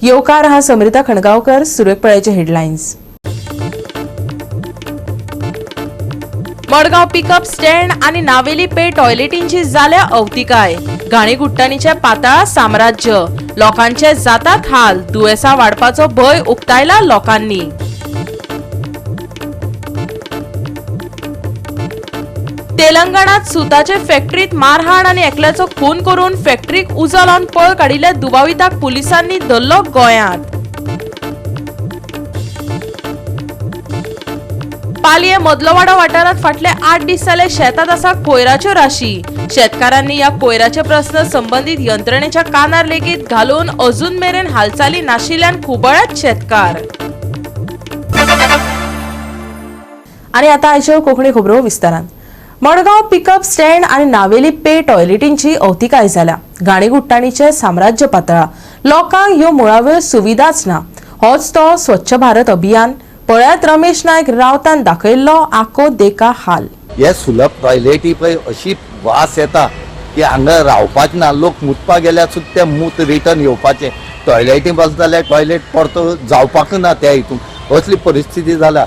येवकार हा समृता खणगावकर, सुरेख पळयचे हेडलाइन्स। मडगाव पिकअप स्टँड आणि नावेली पे टॉयलेटींची जाल्या अवतिकाय। घाणीघुट्टाणीचे पाताळ साम्राज्य, लोकांचे जातात हाल, दुयेसा वाडपाचो भय उक्तायला लोकांनी। तेलंगणात सुताचे फॅक्टरीत मारहाण आणि एकल्याचो खून करून फॅक्टरीक उजो लावन पळ काडिल्ल्या दुबाविताक पुलिसांनी धरलो गोंयांत। पालये मदलोवाडा वाठारात फाटले 8 दीस जाले शेतात आसा कोयराच्यो राशी। शेतकारांनी या कोयराचे प्रश्न संबंधित यंत्रणेच्या कानार लेगीत घालून अजून मेरेन हालचाली नाशिल्ल्यान खुबळ्यात शेतकार। आणि आता आयच्यो कोंकणी खबरो विस्तारान। मडगाव पिकअप स्टँड आणि नावेली पे टॉयलेटींची अवतिकाय जाल्या। घाणीघुट्टाणीचे साम्राज्य पातळा, लोकांक ह्यो मुळाव्यो सुविधाच ना। होच तो स्वच्छ भारत अभियान। पळ्यात रमेश नायक रावतान दाखयल्लो आको देका हाल। हे सुलभ टॉयलेटी पळय अशी वास येता की हांगा रावपाचें ना, लोक मुतपाक गेल्यार सुद्दां ते मूत रिटर्न येवपाचें। टॉयलेटी बस जाल्यार टॉयलेट परतो जावपाक ना त्या हितून, असली परिस्थिती जाला।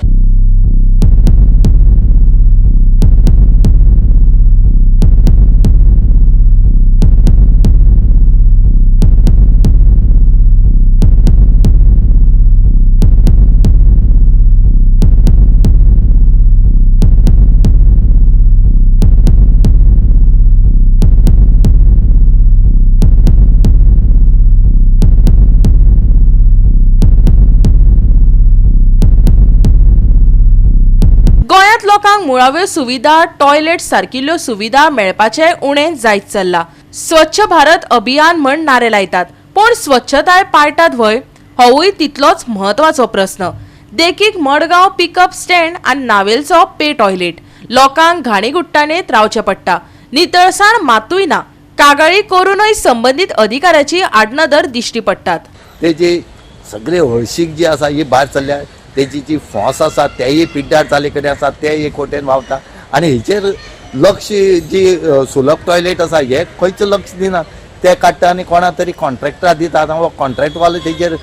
लोकांक मुळाव्यो सुविधा टॉयलेट सारकिल्ल्यो सुविधा मेळपाचे उणे जायत चल्ला। स्वच्छ भारत अभियान म्हण नारे लायतात, पण स्वच्छताय पाळटात व्हय? होवूय तितलोच महत्वाचो प्रश्न। देखीक मडगाव पिकअप स्टँड आणि नावेलचो पे टॉयलेट, लोकांक घाणीघुट्टाणेत रावचे पडटा। नितळसाण मातूय ना, कागाळी करूनय संबंधित अधिकाऱ्याची आडनदर दिश्टी पडटात। तेजी सगळे हळशीक जी आसा ही भायर चल्ल्या, तेजी जी फॉस आसा तेय पिड्ड्यार चाले कडेन आसा ते एक वटेन व्हांवता। आनी हेचेर लक्ष जी सुलभ टॉयलेट आसा हे खंयच लक्ष दिनात। ते काडटा आनी कोणा तरी कॉन्ट्रॅक्टरा दितात, हो कॉन्ट्रॅक्टवाले तेजेर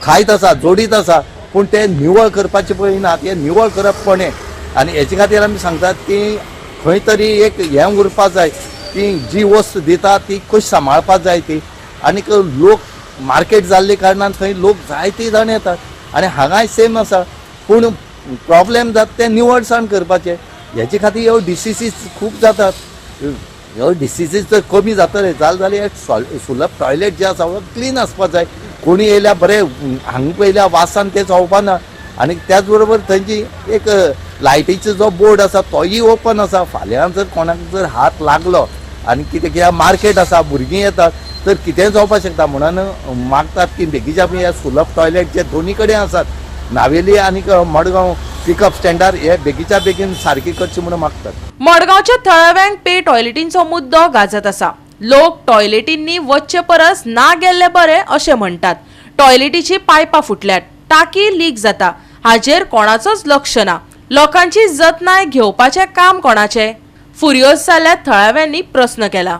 खायत आसा, जोडीत आसा, पूण ते निवळ करपाचे पळयनात। हे निवळ करप कोणें? आनी हेचे खातीर आमी सांगतात की खंय तरी एक हें उरपा जाय की जी वस्त दिता ती कशी सांबाळपाक जाय ती। आनीक लोक मार्केट जाल्ले कारणान थंय लोक जायते जाण येतात आनी हांगाय सेम आसा, पूण प्रॉब्लेम जाता ते निवळसाण करपाचे। हेचे खातीर ह्यो डिसीसीस खूब जातात। ह्यो डिसीसीस जर कमी जातले जाल्यार एक सुलभ टॉयलेट जे आसा हो क्लीन आसपाक जाय। कोणी येयल्यार बरें हांगा पयल्या वासान ते जावपाना। आनी त्याच बरोबर थंयची एक लायटीचो जो बोर्ड आसा तोय ओपन आसा। फाल्यां जर कोणाक जर हात लागलो आनी कित्याक मार्केट आसा, भुरगीं येतात, तर कितें जावपाक शकता। म्हणून मागतात की बेगीच्या बेगीन सुलभ टॉयलेट जे दोनी कडेन आसात, नावेली आनी मडगांव पिकअप स्टँडार हे बेगीच्या बेगीन सारकी करची म्हणून मागतात। मडगावच्या थळाव्यांक पे टॉयलेटींचो मुद्दो गाजत आसा। लोक टॉयलेटींनी वच्चे परस ना गेल्ले बरे अशें म्हणटात। टॉयलेटीची पायपां फुटल्यात, टाकी लीक जाता, हाजेर कोणाचोच लक्ष ना। लोकांची जतनाय घेवपाचें काम कोणाचें? फुरियोज जाल्ल्या थळाव्यांनी प्रश्न केला।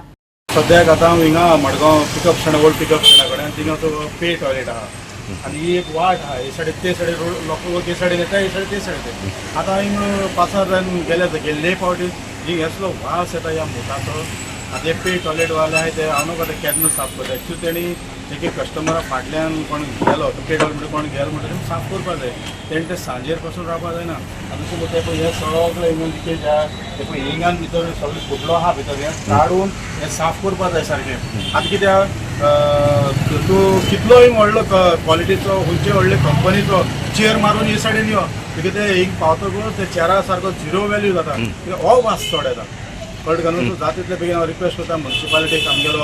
सद्याक आतां हांव हिंगा Madgaon pickup stand old pickup स्टँडा कडेन थिंगा तो पे टॉयलेट आहा आनी ही एक वाट आहा। हे सायडीन ते सायडीन लोक हे सायडीन येता, हे सायडीन ते सायडीन येता। आतां हिंगा पासार गेले फावटी जी असलो वास येता ह्या मुताचो। आतां हे पे टॉयलेटवाले आहाय ते हांव नकळो केन्ना साफ करता। एक्चुअली तेणी एक कस्टमरा फाटल्यान कोण गेलो पे टॉयलेट कोण गेलो म्हणटा साफ करपाक जाय। तेणी ते सांजेर पासून रावपाक जायना। आतां तुका ते पळय हे सगळे हिंगा लिकेज आहा, ते पळय हिंगान भितर सगळें फुटलो आहा भितर, हें काडून हें साफ करपाक जाय सारकें। आतां कित्याक तूं कितलोय व्हडलो क्वॉलिटीचो खंयचे व्हडले कंपनीचो चेर मारून हे सायडीन यो, कित्याक ते हिंग पावतकूच ते चेरा सारको झिरो वॅल्यू जाता, कित्याक हो वास चड येता। कळ्ळें घालून तूं जाता तितले बेगीन हांव रिक्वेस्ट करता म्युनिसिपालिटीक आमगेलो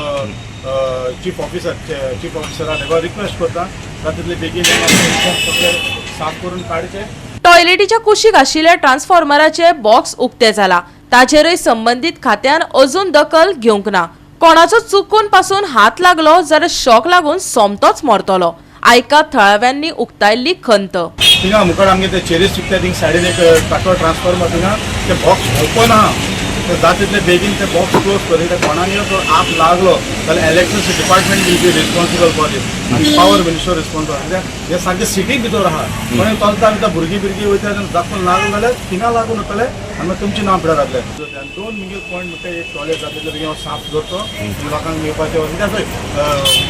चीफ ऑफिसरा तेका रिक्वेस्ट करता जाता तितले बेगीन साफ करून काडचे। टॉयलेटीच्या कुशीक आशिल्ल्या ट्रान्सफॉर्मराचे बॉक्स उक्ते जाला, ताचेरय संबंधित खात्यान अजून दखल घेवंक ना। कोणाचो चुकून पासून हात लागलो जाल्यार शॉक लागून सोमतोच मरतलो। आयका थळाव्यांनी उक्तायल्ली खंत। थिंगा मुखार आमगे ते चेरीस चिकता थिंग सायडीन एक टाको ट्रान्सफॉर्मर थिंगा ते बॉक्स ओपन आहा, तर जाता तितले बेगीन ते बॉक्स क्लोज करी ते कोणानी जर आग लागलो जाल्यार electricity department will be responsible for this आनी पावर मिनिस्टर रिस्पॉन्सिबल कित्याक हे सारके सिटी भितर आहा कोणी चलता भुरगीं वयता जापून लागून जाल्यार थिंगा लागून वतले आनी मागीर तुमचें नांव पिड्यार जातलें दोन मुखेल पॉयंट म्हणटा एक टॉयलेट जाता तितले बेगीन साफ करचो लोकांक येवपाचें कित्याक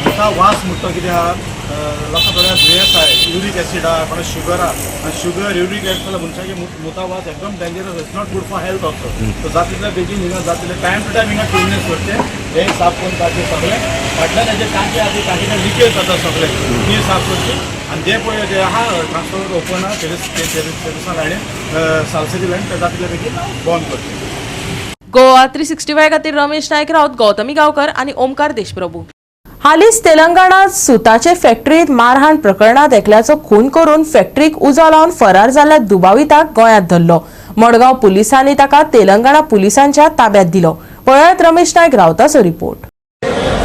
मोठा वास म्हणटा कितें आहा लोकां थोड्या दुयेंस आहाय युरीक एसीड आहा कोणा शुगर आहा आनी शुगर युरीक एसीड जाल्यार मनशाची मुता वास एकदम dangerous it's not good for health also so जाता तितले बेगीन हिंगा जाता तितले टायम टू टायम हिंगा क्लिननेस करचें हे साफ करून ताजें सगळें फाटल्यान हेजे टांकी आहा ती टांकीन लिकेज जाता सगळें ती साफ करची आनी जे पळय जे आहा ट्रान्सफॉर्मर ओपन आहा तेरेसान लायनीन सालसेची लायन ते जाता तितले बेगीन बंद करचें गोवा 365 खातीर रमेश नायक रावत, गौतमी गांवकर आणि ओमकार देशप्रभू. हालींच तेलंगणात सुताचे फॅक्टरीत मारहाण प्रकरणात एकल्याचो खून करून फॅक्टरीक उजो लावन फरार जाल्ल्या दुबाविताक गोंयांत धरलो. मडगांव पुलिसांनी ताका तेलंगणा पुलिसांच्या ताब्यांत दिलो. पळयात रमेश नायक रावताचो रिपोर्ट.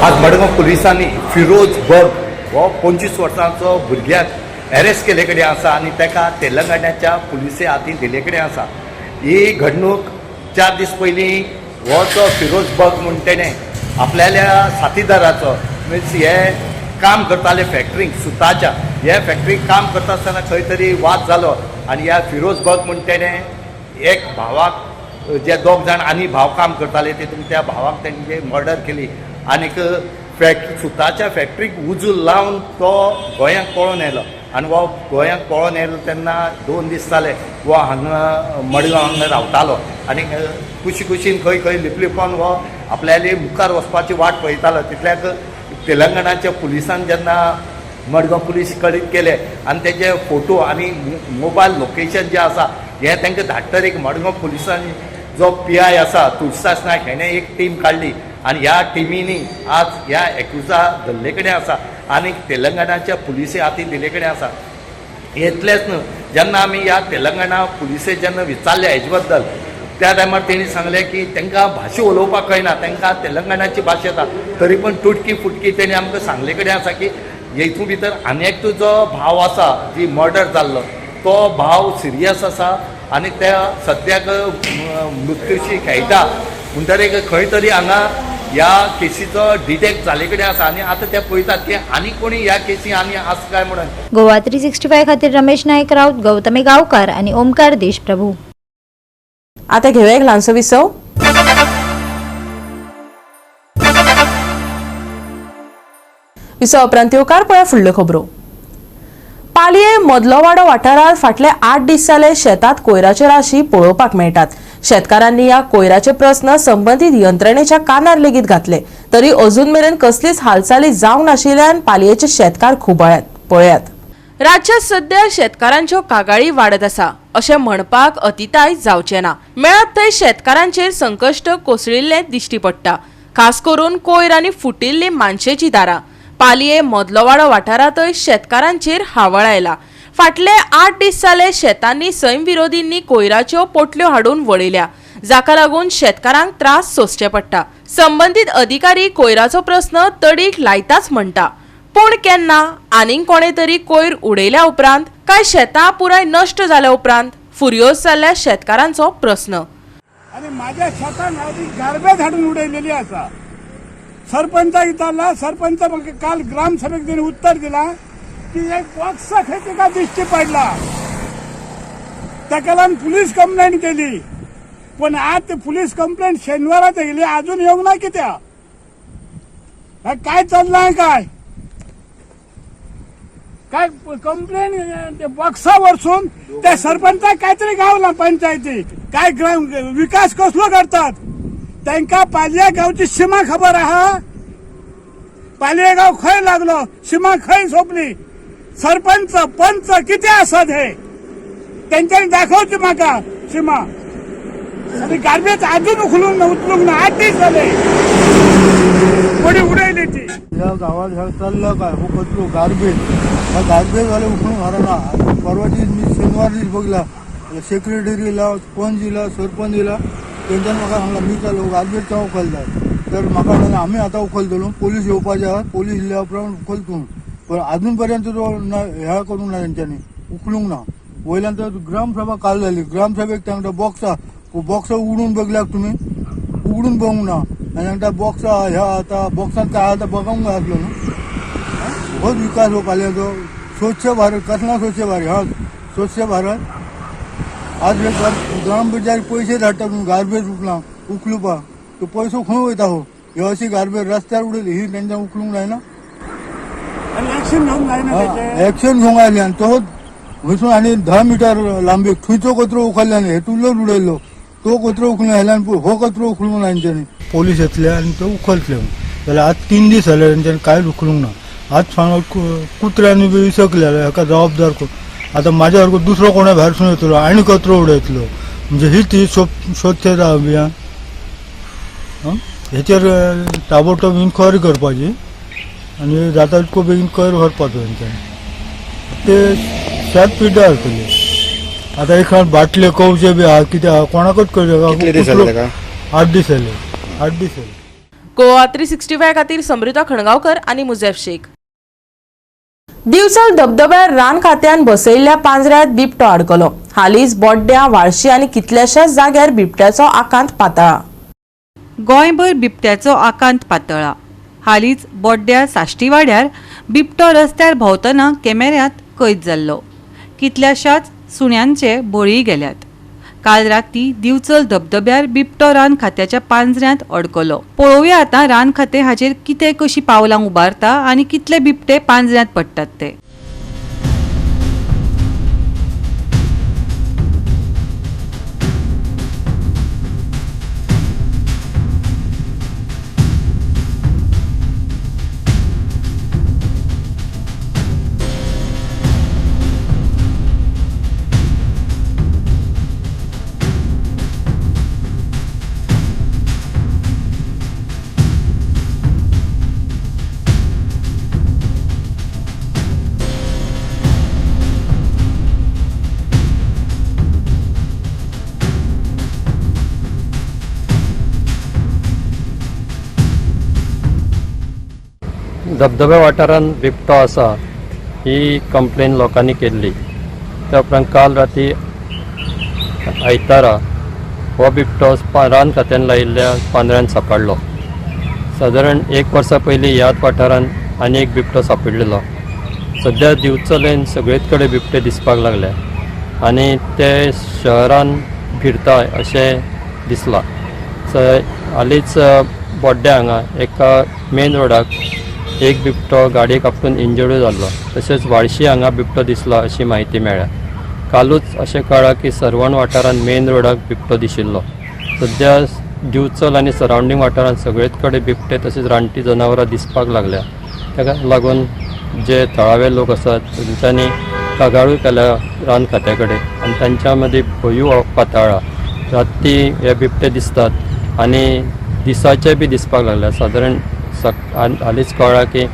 आज मडगांव पुलिसांनी फिरोज बग हो 25 वर्सांचो भुरग्याक अरेस्ट केले कडेन आसा आनी ताका तेलंगणाच्या पुलिसे हातीन दिले कडेन आसा. ही घडणूक 4 दीस पयलीं हो जो फिरोज बग म्हण तेणें आपल्याल्या साथीदाराचो मिन्स हे काम करताले फॅक्टरीक सुताच्या हे फॅक्टरीक काम करता आसतना खंय तरी वाद जालो आनी ह्या फिरोज बग म्हण तेणें एक भावाक जे 2 जाण आनी भाव काम करताले तेतून त्या भावाक तेणें मर्डर केली आनीक सुताच्या फॅक्टरीक उजो लावन तो गोंयांत पळोवन येयलो आनी हो गोंयांत पळोवन येयलो तेन्ना 2 दीस जाले हो हांगा मडगांव हांगा रावतालो आनी खुशीन खंय खंय लिपलिपोन हो आपल्याली मुखार वचपाची वाट पळयतालो. तितल्याक तेलंगणाच्या पुलिसान जेन्ना मडगांव पुलीस कडेन केले आनी तेजे फोटो आनी मोबायल लोकेशन जें आसा हें तांकां धाडटरीक मडगांव पुलिसांनी जो PI आसा तुळसास नायक हेणें एक टीम काडली आनी ह्या टिमीनी आज ह्या एक्युजा धरले कडेन आसा आनी तेलंगणाच्या पुलिसे हातीन दिले कडेन आसा. इतलेंच न्हय, जेन्ना आमी ह्या तेलंगणा पुलिसे जेन्ना विचारले हेजे बद्दल त्या टायमार तेणी सांगलें की तांकां भाशा उलोवपाक कळना, तांकां तेलंगणाची भाशा येता तरी पण तुटकी फुटकी तेणी आमकां सांगले कडेन आसा की हेतून भितर आनी एकटो जो भाव आसा जी मर्डर जाल्लो तो भाव सिरियस आसा आनी त्या सद्याक मृत्यूशी खेळटा म्हणटरीक खंय तरी हांगा ह्या केसीचो डिटेक्ट जाले कडेन आसा आनी आतां ते पळयतात की आनी कोणी ह्या केसी आनी आसा काय म्हणून. गोवा 365 खातीर रमेश नायक रावत, गौतमी गांवकार आणि ओमकार देशप्रभू. आता घेऊया एक ल्हानसो विसव. विसव उपरांत येवकार पळया फुडल्यो खबरो. पालये मदलोवाडो वाठारांत फाटले 8 दीस जाले शेतात कोयराच्यो राशी पळोवपाक मेळटात. शेतकारांनी ह्या कोयराचे प्रस्न संबंधीत यंत्रणेच्या कानार लेगीत घातले तरी अजून मेरेन कसलीच हालचाली जावंक नाशिल्ल्यान पालयेचे शेतकार खुबळ्यात. पळयात. राज्यात सध्या शेतकारांच्यो कागाळी वाडत आसा अशें म्हणपाक अतिताय जावचें ना. मेळत थंय शेतकारांचेर संकश्ट कोसळिल्लें दिश्टी पडटा. खास करून कोयर आनी फुटिल्लीं मानशेचीं दारां. पालये मदलोवाडो वाठारांतय शेतकारांचेर हावळ आयला. फाटले 8 दीस जाले शेतांनी सैम विरोधींनी कोयराच्यो पोटल्यो हाडून वळयल्या जाका लागून शेतकारांक त्रास सोंसचे पडटा. संबंधीत अधिकारी कोयराचो प्रस्न तडीक लायताच म्हणटा पूण केन्ना आनीक कोणे तरी कोयर उडयल्या उपरांत काय शेतां पुराय नश्ट जाल्या उपरांत फुर्योज जाल्ल्या शेतकारांचो प्रस्न. आणि माझ्या शेतान गार्बेज हाडून उडयलेली आसा. सरपंचाक विचारला, सरपंच म्हाका काल ग्रामसभेक तेणी उत्तर दिला की एक बॉक्स खंय तिका दिश्टी पडला. ताका लागून पुलीस कंप्लेंट केली पण आज ते पुलीस कंप्लेंट शेनवारात गेली अजून येवंक ना. कित्याक काय चाललाय काय काय कंप्लेंट बॉक्सा वरसून त्या सरपंचाक काहीतरी गावला पंचायतीक काय विकास कसलो करतात. तांकां पालये गांवची सीमा खबर आहा. पालये गांव खंय लागलो, सीमा खंय सोंपली, सरपंच पंच किती आसत हे तेंच्यांनी दाखवची म्हाका सीमा. आनी गार्बेज अजून उचलूंक ना 8 दीस जाले कोणी उडयली ती. ह्या गावात ह्या चाललं काय हो कचरो गार्बेज हा गार्बेज वाले उखलून हारना. परवाची मी शेनवार दीस बघला सेक्रेटरीला पंचीला सरपंचीला तेंच्यानी म्हाका सांगला मी चालू गार्बेज केव्हा उखलतात तर म्हाका म्हणलें आमी आतां उखलतलो पोलीस येवपाचे आहात पोलीस येयल्या उपरांत उखलतलो पण अजून पर्यंत तो ह्या करूंक ना तेंच्यांनी उखलूंक ना. वयल्यान तर ग्रामसभा काल जाली ग्रामसभेक तांकां बॉक्सा उडून बघल्याक तुमी उघडून बघूंक ना आनी हांगा बॉक्स ह्या आतां बॉक्सांत काय आतां बघूंक जाय आसलो न्हू. बहुत विकास हो फाल्यांचो. स्वच्छ भारत कसला स्वच्छ भारत हा स्वच्छ भारत आज ग्रामपंचायत पयशे धाडटा गार्बेज उखलुपाक तो पयसो खंय वयता हो ह्यो अशी गार्बेज रस्त्यार उडयली ही तेंच्यान उखलूंक जायना. आणि ऍक्शन घेऊन जायना त्याचे. एक्शन घेवंक आयली आनी तो वयसून आनी 10 मीटर लांबीक थंयचो कचरो उखल्ल्यान हेतूंतलोच उडयल्लो तो कचरो उखलून आयल्यान हो कचरो उखलूंक ना तेंच्यांनी. पोलीस येतले आनी तो उखलतले जाल्यार आज 3 दीस जाले तेंच्यांनी कांयच उखलूंक ना. आज सांगत कुत्र्यांनी बी विसकलेलो हेका जबाबदार कोण. आता माझ्या सारको दुसरो कोणा भायरसून येतलो आनी कचरो उडयतलो म्हणजे ही ती स्वच्छता अभियान. हेचेर ताबडतोब इन्क्वायरी करपाची आनी जाता तितको बेगीन कयर व्हरपाचो तेंच्यांनी. ते शेत पिड्ड्यार जातली. आता एक बाटले कवचे बी आहा कितें आहा कोणाकच कळचे 8 दीस जाले 8 दीस जाले. गोवा 365 खातीर समृता खणगांवकर आणि मुजेफ शेख. दिवचल धबधब्यार रान खात्यान बसयल्ल्या पांजऱ्यात बिबटो अडकलो. हालींच बोड्ड्या वाळशी आनी कितल्याशाच जाग्यार बिबट्याचो आकांत पातळा. गोंयभर बिबट्याचो आकांत पातळ्ळा. हालींच बोड्ड्या साश्टीवाड्यार बिबटो रस्त्यार भोंवतना कॅमेऱ्यांत कैद जाल्लो. कितल्याशाच सुण्यांचे बळी गेल्यात. काल राती दिवचल धबधब्यार बिबटो रान खात्याच्या पांजऱ्यांत अडकलो. पळोवया आतां रान खातें हाचेर कितें कशी पावलां उबारता आनी कितले बिबटे पांजऱ्यांत पडटात ते. धबधब्या वाठारांत बिबटो आसा ही कंप्लेन लोकांनी केल्ली. त्या उपरांत काल राती आयतारा हो बिबटो रान खात्यान लायिल्ल्या पांजऱ्यांत सापडलो. सादारण 1 वर्सा पयलीं ह्याच वाठारांत आनी एक बिबटो सापडलेलो. सद्या दिवचलेन सगळेच कडेन बिबटे दिसपाक लागले आनी ते शहरान फिरताय अशें दिसलां. हालींच बोड्ड्या हांगा एका मेन रोडाक एक बिबटो गाडयेक आपटून इंजर्ड जाल्लो. तशेंच वाळशी हांगा बिबटो दिसला अशी म्हायती मेळ्ळ्या. कालूच अशें कळ्ळां की सरवण वाठारांत मेन रोडाक बिबटो दिशिल्लो. सद्या दिवचल आनी सरावंडींग वाठारांत सगळेच कडेन बिबटे तशेंच रानटी जनावरां दिसपाक लागल्या. ताका लागून जे थळावे लोक आसात तांच्यांनी कागाळूय केल्या रान खात्या कडेन आनी तांच्या मदीं भंयूय पातळ्ळा. राती हे बिबटे दिसतात आनी दिसाचे बी दिसपाक लागल्या. सादारण हालींच कळ्ळां की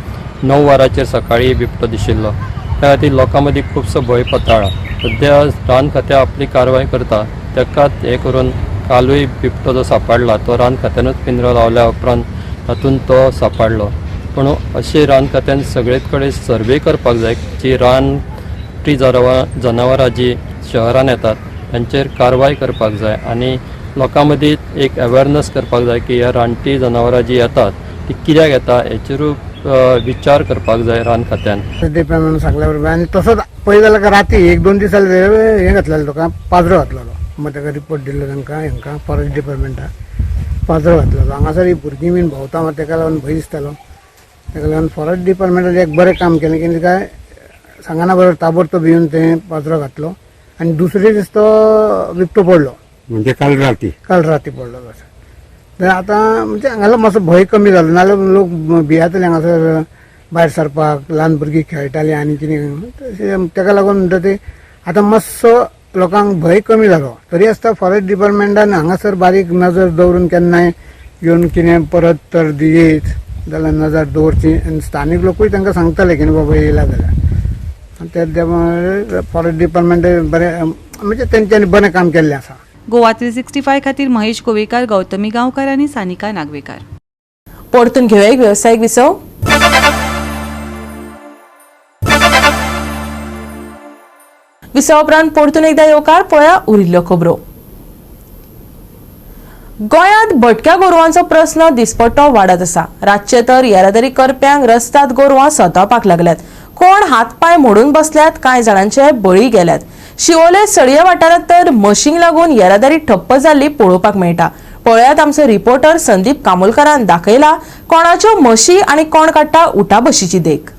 9 वरांचेर सकाळीं बिबटो दिशिल्लो. त्या खातीर लोकां मदीं खुबसो भंय पातळ्ळा. सद्या रान खातें आपली कारवाय करता ताकाच हे करून कालूय बिबटो जो सापडला तो रान खात्यानूच पिंजरो लावल्या उपरांत तातूंत तो सापडलो. पूण अशी रान खात्यान सगळेच कडेन सर्वे करपाक जाय जी रानटी जनावरां जी शहरान येतात तांचेर कारवाय करपाक जाय आनी लोकां मदीं एक अवेरनस करपाक जाय की ह्या रानटी जनावरां जी येतात ती कित्याक येता हेचेरूय विचार करपाक जाय रान खात्यान. ते प्रमाणे सांगल्या बरोबर आनी तसोच पळय जाल्यार राती 1-2 दीस जाले हे घातलेलो तुका पाजरो घातलेलो. मग ताका रिपोर्ट दिल्लो तांकां हांकां फॉरेस्ट डिपार्टमेंटाक पाजरो घातलेलो. हांगासर ही भुरगीं बीन भोंवता मात ताका लागून भंय दिसतालो. ताका लागून फॉरेस्ट डिपार्टमेंटान एक बरें काम केलें की काय सांगना बरोबर ताबडतोब येवन तें पाजरो घातलो आनी दुसरे दीस तो बिबटो पडलो. म्हणजे काल राती पडलो तसो. तर आतां म्हणजे हांगासर मातसो भंय कमी जालो. नाल्यार लोक भियातले हांगासर भायर सरपाक. ल्हान भुरगीं खेळटालीं आनी कितें ताका लागून म्हणटा ते आतां मातसो लोकांक भंय कमी जालो. तरी आसता फॉरेस्ट डिपार्टमेंटान हांगासर बारीक नजर दवरून केन्नाय येवन कितें परत तर येयत जाल्यार नजर दवरची आनी स्थानीक लोकूय तांकां सांगताले की बाबा येयला जाल्यार. त्या फॉरेस्ट डिपार्टमेंट बरें म्हणजे तेंच्यांनी बरें काम केल्लें आसा. गोवा 365 खातीर महेश गोवेकार, गौतमी गांवकार आनी सानिका नागवेकार. परतून घेऊया एक व्यावसायिक विसव. विसव उपरांत परतून एकदा येवकार पळया उरिल्ल्यो खबरो. गोंयांत भटक्या गोरवांचो प्रस्न दिसपट्टो वाडत आसा. रातचे तर येरादारी करप्यांक रस्त्यात गोरवां सतावपाक लागल्यात. कोण हातपाय मोडून बसल्यात, कांय जाणांचे बळी गेल्यात. शिवोले सडये वाठारांत तर म्हशींक लागून येरादारी ठप्प जाल्ली पळोवपाक मेळटा. पळयात आमचो रिपोर्टर संदीप कामोलकरान दाखयला कोणाच्यो म्हशी आनी कोण काडटा उठा बशीची देख.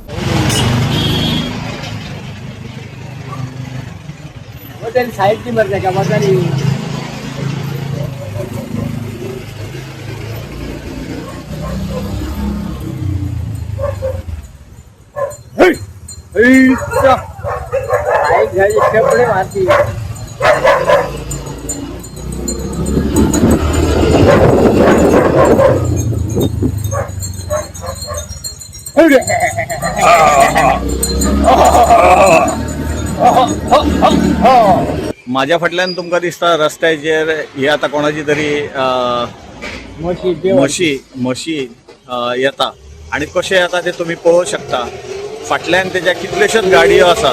माझ्या फाटल्यान तुमकां दिसता रस्त्याचेर हे आता कोणाची तरी म्हशी येता आणि कशें येता ते तुम्ही पळोवंक शकता. फाटल्यान तेज्या कितल्योश्योच गाडयो आसा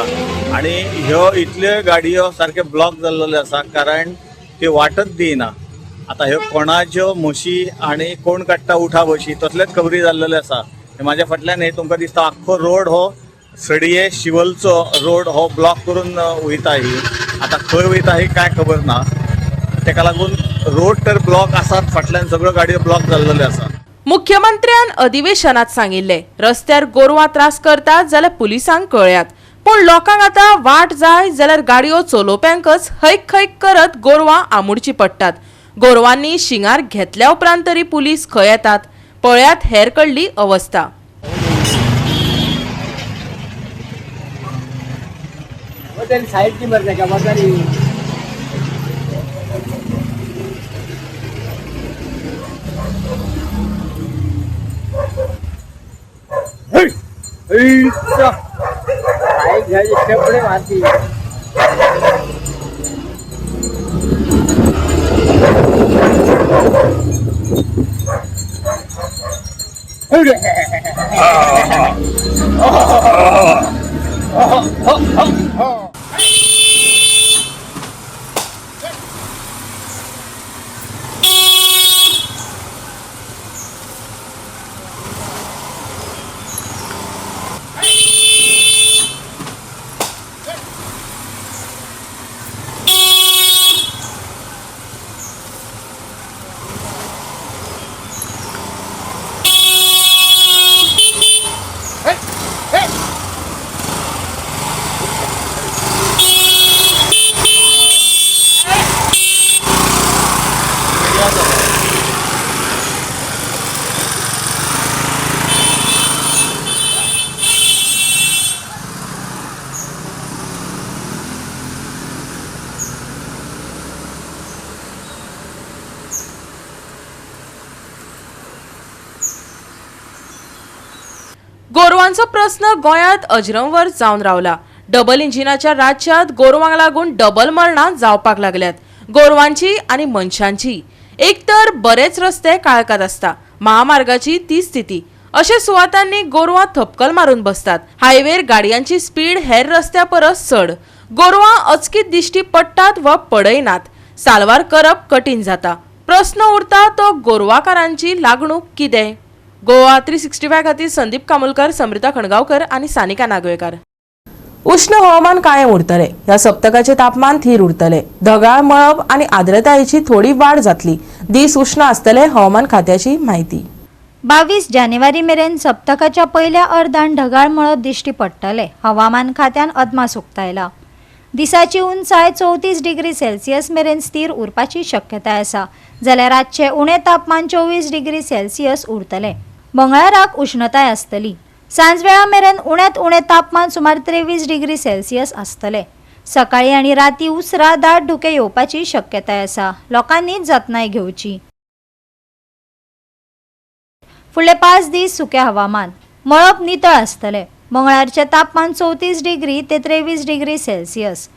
आणि ह्यो इतल्यो गाडयो सारके ब्लॉक जाल्लेल्यो आसा कारण ते वाटच दिना. आता ह्यो कोणाच्यो म्हशी आणि कोण काडटा उठा बशी तसलेच खबरी जाल्लेले आसा. माझ्या फाटल्यान हे तुमकां दिसता आख्खो रोड हो सडये शिवलचो रोड हो ब्लॉक करून वयता. ही आता खंय वयता ही काय खबर ना. तेका लागून रोड तर ब्लॉक आसात, फाटल्यान सगळ्यो गाडयो ब्लॉक जाल्लेल्यो आसा. मुख्यमंत्र्यान अधिवेशनात सांगिल्ले रस्त्यार गोरवां त्रास करतात जाल्यार पुलिसांक कळयात. पण लोकांक आता वाट जाय जाल्यार गाडयो चलोवप्यांकच हैक हैक करत गोरवां आमुडची पडटात. गोरवांनी शिंगार घेतल्या उपरांत तरी पुलीस खंय येतात. पळयात हेर कडली अवस्था. गोरवांचो प्रश्न गोंयांत अजरंवर जावन रावला. डबल इंजिनाच्या राज्यात गोरवांक लागून डबल मरणां जावपाक लागल्यात. गोरवांची आनी मनशांची. एक तर बरेच रस्ते काळखात आसता, महामार्गाची ती स्थिती. अशा सुवातांनी गोरवां थपकल मारून बसतात. हायवेर गाडयांची स्पीड हेर रस्त्या परस चड. गोरवां अचकीत दिश्टी पडटात वा पडयनात. साल्वार करप कठीण जाता. प्रश्न उरता तो गोरवाकारांची लागणूक कितें. गोवा 365 खातीर संदीप कामोलकर, समृता खणगांवकर आनी सानिका नागवेकर. उष्ण हवामान कायम उरतले. ह्या सप्तकाचे तापमान थीर उरतले. ढगाळ मळब आनी आर्द्रतायेची थोडी वाड जातली. दीस उष्ण आसतले, हवामान खात्याची म्हायती. 22 जानेवारी मेरेन सप्तकाच्या पयल्या अर्धान ढगाळ मळब दिश्टी पडटले. हवामान खात्यान अदमास उक्तायला. दिसाची उंचाय 34 डिग्री सेल्सियस मेरेन स्थिर उरपाची शक्यताय आसा. जाल्यार रातचे उणे तापमान 24 डिग्री सेल्सियस उरतले. मंगळाराक उष्णताय आसतली. सांजवेळा मेरेन उण्यांत उणे तापमान सुमार 23 डिग्री सेल्सियस आसतले. सकाळी आनी राती उसरा दाट धुके येवपाची शक्यताय आसा. लोकांनी जतनाय घेवची. फुडले 5 दीस सुके हवामान. मळब नितळ आसतले. मंगळारचे तापमान 34 डिग्री ते 23 डिग्री सेल्सियस.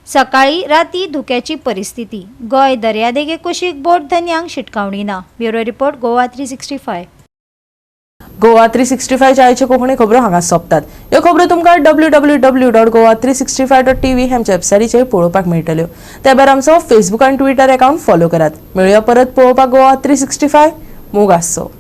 सकाळी राती धुक्याची परिस्थिती. गोंय दर्यादेगे कुशीक बोट धन्यांक शिटकावणी ना. Bureau report Goa 365. गोवा 365 च्या कोंकणी खबरो हांगा सोंपतात. ह्यो खबरो तुमकां www.goa365.tv ह्या वेबसायटीचेर पळोवपाक मेळटल्यो. त्या भायर आमचो फेसबूक आनी ट्विटर अकाउंट फॉलो करात. मेळुया परत पळोवपाक गोवा 365. मोग आसचो.